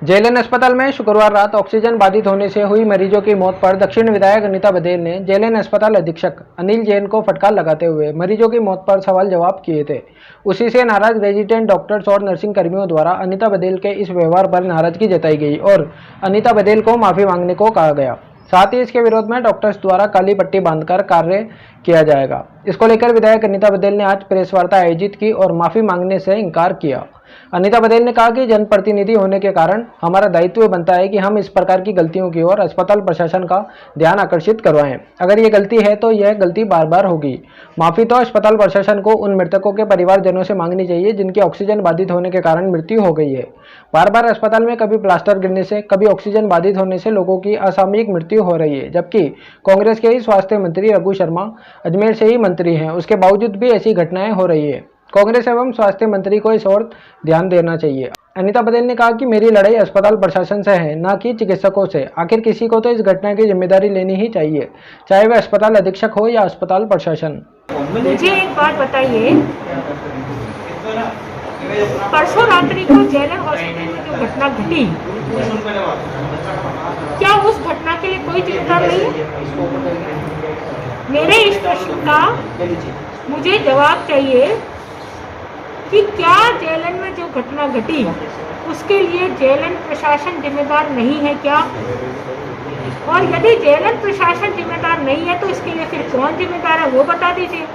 JLN अस्पताल में शुक्रवार रात ऑक्सीजन बाधित होने से हुई मरीजों की मौत पर दक्षिण विधायक अनीता बघेल ने जेएलएन अस्पताल अधीक्षक अनिल जैन को फटकार लगाते हुए मरीजों की मौत पर सवाल जवाब किए थे। उसी से नाराज रेजिडेंट डॉक्टर्स और नर्सिंग कर्मियों द्वारा अनीता बघेल के इस व्यवहार पर नाराजगी जताई गई और अनीता बघेल को माफी मांगने को कहा गया। साथ ही इसके विरोध में डॉक्टर्स द्वारा काली पट्टी बांधकर कार्य किया जाएगा। इसको लेकर विधायक अनीता बघेल ने आज प्रेस वार्ता आयोजित की और माफी मांगने से इनकार किया। अनीता बघेल ने कहा कि जनप्रतिनिधि होने के कारण हमारा दायित्व बनता है कि हम इस प्रकार की गलतियों की ओर अस्पताल प्रशासन का ध्यान आकर्षित करवाएं। अगर ये गलती है तो यह गलती बार बार होगी। माफी तो अस्पताल प्रशासन को उन मृतकों के परिवारजनों से मांगनी चाहिए जिनकी ऑक्सीजन बाधित होने के कारण मृत्यु हो गई है। बार बार अस्पताल में कभी प्लास्टर गिरने से, कभी ऑक्सीजन बाधित होने से लोगों की असामयिक मृत्यु हो रही है, जबकि कांग्रेस के ही स्वास्थ्य मंत्री रघु शर्मा अजमेर से ही मंत्री हैं, उसके बावजूद भी ऐसी घटनाएं हो रही है। कांग्रेस एवं स्वास्थ्य मंत्री को इस ओर ध्यान देना चाहिए। अनीता बघेल ने कहा कि मेरी लड़ाई अस्पताल प्रशासन से है, न कि चिकित्सकों से। आखिर किसी को तो इस घटना की जिम्मेदारी लेनी ही चाहिए, चाहे वह अस्पताल अधीक्षक हो या अस्पताल प्रशासन। मुझे एक बात बताइए, परसों रात्रि को जेएलएन हॉस्पिटल में जो घटना घटी, क्या उस घटना के लिए कोई जिम्मेदार नहीं है? मेरे इस प्रश्न का मुझे जवाब चाहिए कि क्या जेएलएन में जो घटना घटी उसके लिए जेएलएन प्रशासन जिम्मेदार नहीं है क्या? और यदि जेएलएन प्रशासन जिम्मेदार नहीं है तो इसके लिए फिर कौन जिम्मेदार है वो बता दीजिए।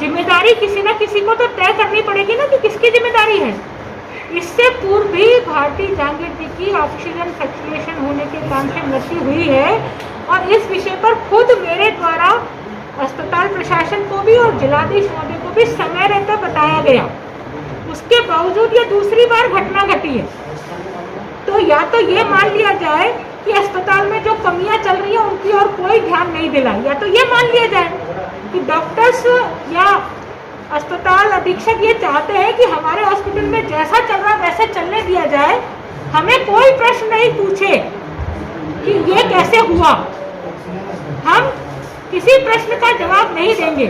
जिम्मेदारी किसी न किसी को तो तय करनी पड़ेगी ना कि किसकी जिम्मेदारी है। इससे पूर्व भी भारती जांगीर जी की ऑक्सीजन फ्लक्चुएशन होने के कारण से मृत्यु हुई है और इस विषय पर खुद मेरे द्वारा अस्पताल प्रशासन को भी और जिलाधीश महोदय को भी समय रहते बताया गया। उसके बावजूद ये दूसरी बार घटना घटी है। तो या तो ये मान लिया जाए कि अस्पताल में जो कमियां चल रही हैं उनकी ओर कोई ध्यान नहीं दिला, या तो ये मान लिया जाए कि डॉक्टर्स या अस्पताल अधीक्षक ये चाहते हैं कि हमारे हॉस्पिटल में जैसा चल रहा वैसे चलने दिया जाए, हमें कोई प्रश्न नहीं पूछे कि ये कैसे हुआ, हम किसी प्रश्न का जवाब नहीं देंगे।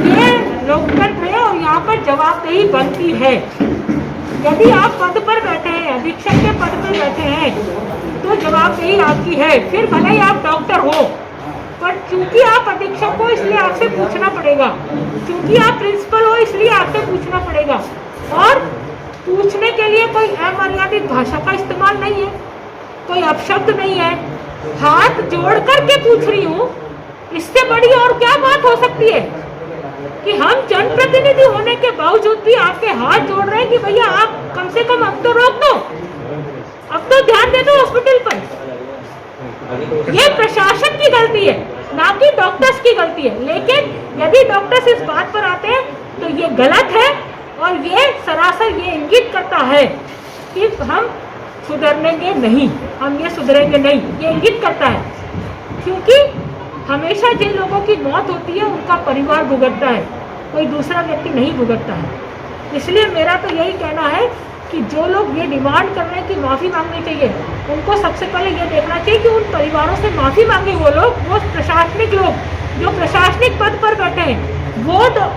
ये लोकतंत्र है और यहाँ पर जवाबदेही बनती है। यदि आप पद पर बैठे हैं, अधीक्षक के पद पर बैठे हैं, तो जवाबदेही आपकी है। फिर भले ही आप डॉक्टर हो, पर चूंकि आप अधीक्षक हो इसलिए आपसे पूछना पड़ेगा, चूंकि आप प्रिंसिपल हो इसलिए आपसे पूछना पड़ेगा। और पूछने के लिए कोई अमर्यादित भाषा का इस्तेमाल नहीं है, कोई अपशब्द नहीं है। हाथ जोड़ करके पूछ रही हूँ, इससे बड़ी और क्या बात हो सकती है कि हम जनप्रतिनिधि होने के बावजूद भी आपके हाथ जोड़ रहे हैं कि भैया आप कम से कम अब तो रोक दो, अब तो ध्यान दे दो हॉस्पिटल पर। ये प्रशासन की गलती है, ना कि डॉक्टर्स की गलती है। लेकिन यदि डॉक्टर्स इस बात पर आते हैं तो ये गलत है और ये सरासर ये इंगित करता है कि हम सुधरेंगे नहीं, हम ये सुधरेंगे नहीं, ये इंगित करता है। क्योंकि हमेशा जिन लोगों की मौत होती है उनका परिवार भुगतता है, कोई दूसरा व्यक्ति नहीं भुगतता है। इसलिए मेरा तो यही कहना है कि जो लोग ये डिमांड कर रहे हैं कि माफ़ी मांगनी चाहिए, उनको सबसे पहले ये देखना चाहिए कि उन परिवारों से माफ़ी मांगे वो लोग, वो प्रशासनिक लोग जो प्रशासनिक पद पर बैठे हैं, वो तो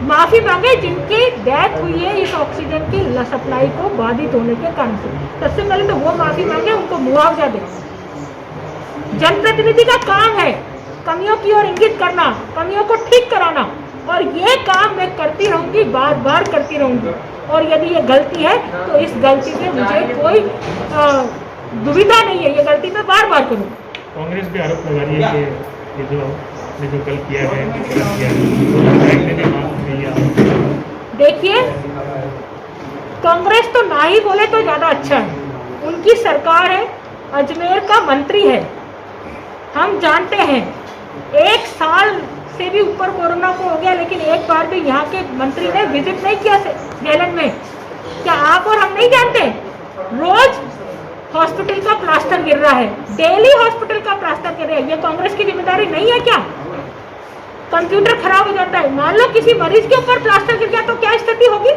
माफ़ी मांगे जिनकी डेथ हुई है इस ऑक्सीजन की सप्लाई को बाधित होने के कारण से। सबसे पहले तो वो माफ़ी मांगे, उनको मुआवजा दें। जनप्रतिनिधि का काम है कमियों की ओर इंगित करना, कमियों को ठीक कराना, और ये काम मैं करती रहूंगी, बार बार करती रहूंगी। और यदि ये गलती है तो इस गलती में मुझे कोई दुविधा नहीं है, ये गलती मैं बार बार करूँ। कांग्रेस भी आरोप लगा रही है कि जो कल किया है, देखिए कांग्रेस तो ना ही बोले तो ज्यादा अच्छा है। उनकी सरकार है, अजमेर का मंत्री है, हम जानते हैं 1 साल से भी ऊपर कोरोना को हो गया, लेकिन एक बार भी यहाँ के मंत्री ने विजिट नहीं किया जेएलएन में। क्या आप और हम नहीं जानते? रोज हॉस्पिटल का प्लास्टर गिर रहा है, डेली हॉस्पिटल का प्लास्टर गिर रहा है। ये कांग्रेस की जिम्मेदारी नहीं है क्या? कंप्यूटर खराब हो जाता है, मान लो किसी मरीज के ऊपर प्लास्टर गिर गया तो क्या स्थिति होगी?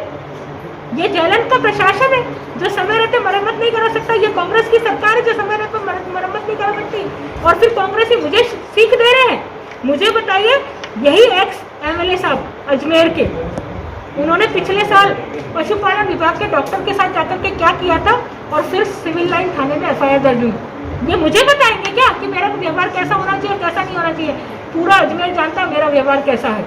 ये जेएलएन का प्रशासन है जो समय रहते मरम्मत नहीं करा सकता। ये कांग्रेस की सरकार है जो समय रहते मरम्मत नहीं करा सकती। और फिर कांग्रेस ही मुझे सीख दे रहे हैं। मुझे बताइए, यही एक्स एमएलए साहब अजमेर के, उन्होंने पिछले साल पशुपालन विभाग के डॉक्टर के साथ जाकर के क्या किया था और फिर सिविल लाइन थाने में एफआईआर दर्ज हुई। ये मुझे बताएंगे क्या कि मेरा व्यवहार कैसा होना चाहिए, कैसा नहीं होना चाहिए? पूरा अजमेर जानता मेरा व्यवहार कैसा है।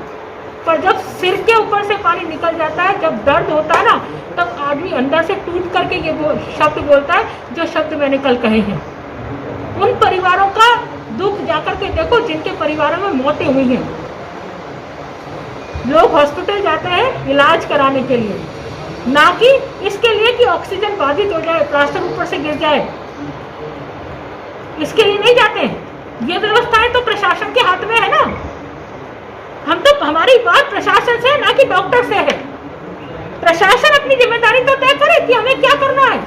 पर जब सिर के ऊपर से पानी निकल जाता है, जब दर्द होता है ना, तब आदमी अंदर से टूट करके ये शब्द बोलता है जो शब्द मैंने कल कहे हैं। उन परिवारों का दुख जाकर के देखो जिनके परिवारों में मौतें हुई हैं। लोग हॉस्पिटल जाते हैं इलाज कराने के लिए, ना कि इसके लिए कि ऑक्सीजन बाधित हो जाए, प्लास्टर ऊपर से गिर जाए, इसके लिए नहीं जाते हैं। ये व्यवस्थाएं तो प्रशासन के हाथ में है ना। हम तो, हमारी बात प्रशासन से है ना कि डॉक्टर से है। प्रशासन अपनी जिम्मेदारी तो तय करे कि हमें क्या करना है।